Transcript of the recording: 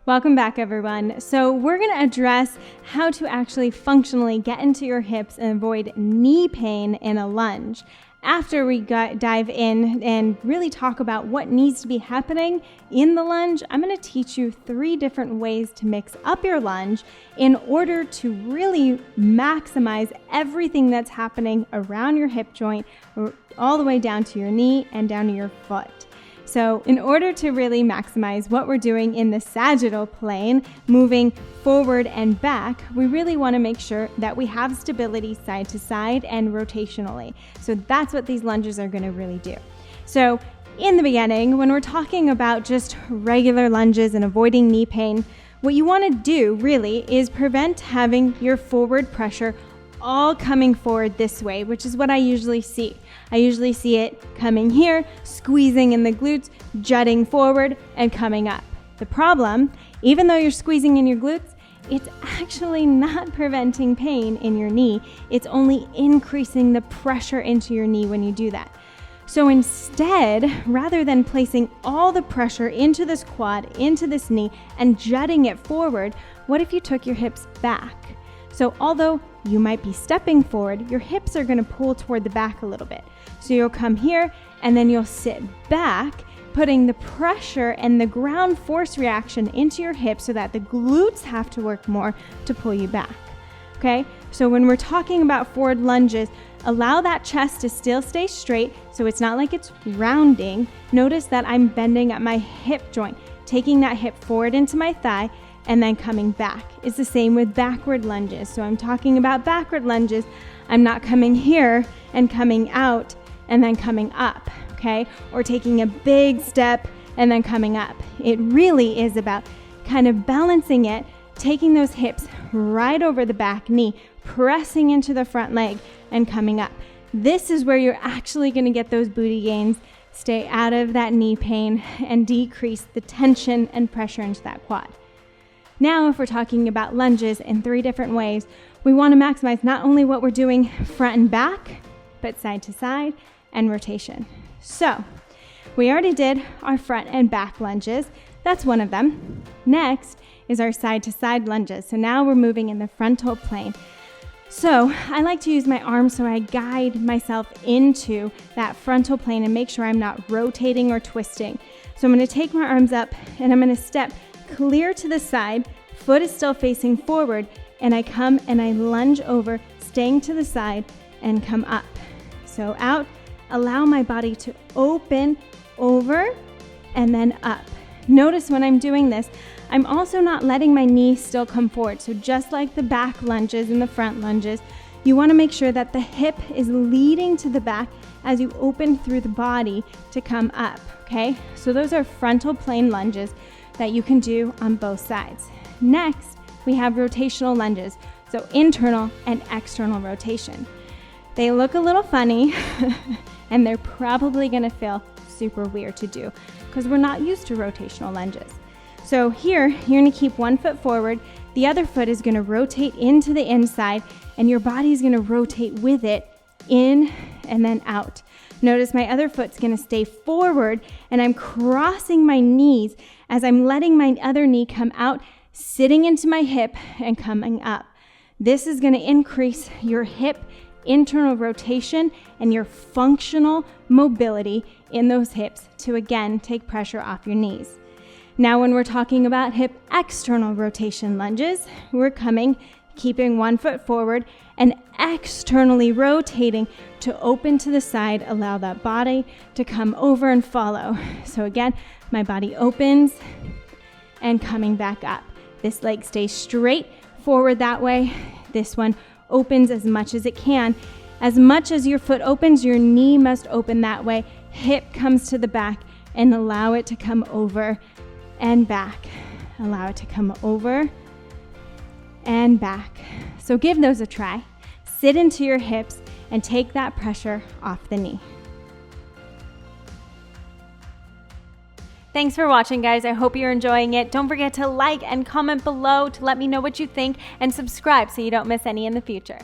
Welcome back, everyone. So we're going to address how to actually functionally get into your hips and avoid knee pain in a lunge. After we dive in and really talk about what needs to be happening in the lunge, I'm going to teach you 3 different ways to mix up your lunge in order to really maximize everything that's happening around your hip joint, all the way down to your knee and down to your foot. So in order to really maximize what we're doing in the sagittal plane, moving forward and back, we really want to make sure that we have stability side to side and rotationally. So that's what these lunges are going to really do. So in the beginning, when we're talking about just regular lunges and avoiding knee pain, what you want to do really is prevent having your forward pressure all coming forward this way, which is what I usually see. I usually see it coming here, squeezing in the glutes, jutting forward, and coming up. The problem, even though you're squeezing in your glutes, it's actually not preventing pain in your knee. It's only increasing the pressure into your knee when you do that. So instead, rather than placing all the pressure into this quad, into this knee, and jutting it forward, what if you took your hips back? So although you might be stepping forward, your hips are going to pull toward the back a little bit. So you'll come here and then you'll sit back, putting the pressure and the ground force reaction into your hips so that the glutes have to work more to pull you back. Okay? So when we're talking about forward lunges, allow that chest to still stay straight so it's not like it's rounding. Notice that I'm bending at my hip joint, taking that hip forward into my thigh, and then coming back. It's the same with backward lunges. So I'm talking about backward lunges. I'm not coming here and coming out and then coming up, okay? Or taking a big step and then coming up. It really is about kind of balancing it, taking those hips right over the back knee, pressing into the front leg and coming up. This is where you're actually gonna get those booty gains, stay out of that knee pain, and decrease the tension and pressure into that quad. Now, if we're talking about lunges in 3 different ways, we want to maximize not only what we're doing front and back, but side to side and rotation. So we already did our front and back lunges. That's one of them. Next is our side to side lunges. So now we're moving in the frontal plane. So I like to use my arms so I guide myself into that frontal plane and make sure I'm not rotating or twisting. So I'm going to take my arms up and I'm going to step clear to the side, foot is still facing forward, and I come and I lunge over, staying to the side, and come up. So out, allow my body to open over and then up. Notice when I'm doing this, I'm also not letting my knee still come forward. So just like the back lunges and the front lunges, you want to make sure that the hip is leading to the back as you open through the body to come up, okay? So those are frontal plane lunges that you can do on both sides. Next, we have rotational lunges, so internal and external rotation. They look a little funny and they're probably gonna feel super weird to do because we're not used to rotational lunges. So here, you're gonna keep one foot forward, the other foot is gonna rotate into the inside, and your body's gonna rotate with it in and then out. Notice my other foot's gonna stay forward and I'm crossing my knees as I'm letting my other knee come out, sitting into my hip and coming up. This is gonna increase your hip internal rotation and your functional mobility in those hips to again take pressure off your knees. Now when we're talking about hip external rotation lunges, we're coming, keeping one foot forward and externally rotating to open to the side, allow that body to come over and follow. So again, my body opens and coming back up. This leg stays straight forward that way. This one opens as much as it can. As much as your foot opens, your knee must open that way. Hip comes to the back and allow it to come over and back. Allow it to come over and back. So give those a try. Sit into your hips and take that pressure off the knee. Thanks for watching, guys. I hope you're enjoying it. Don't forget to like and comment below to let me know what you think, and subscribe so you don't miss any in the future.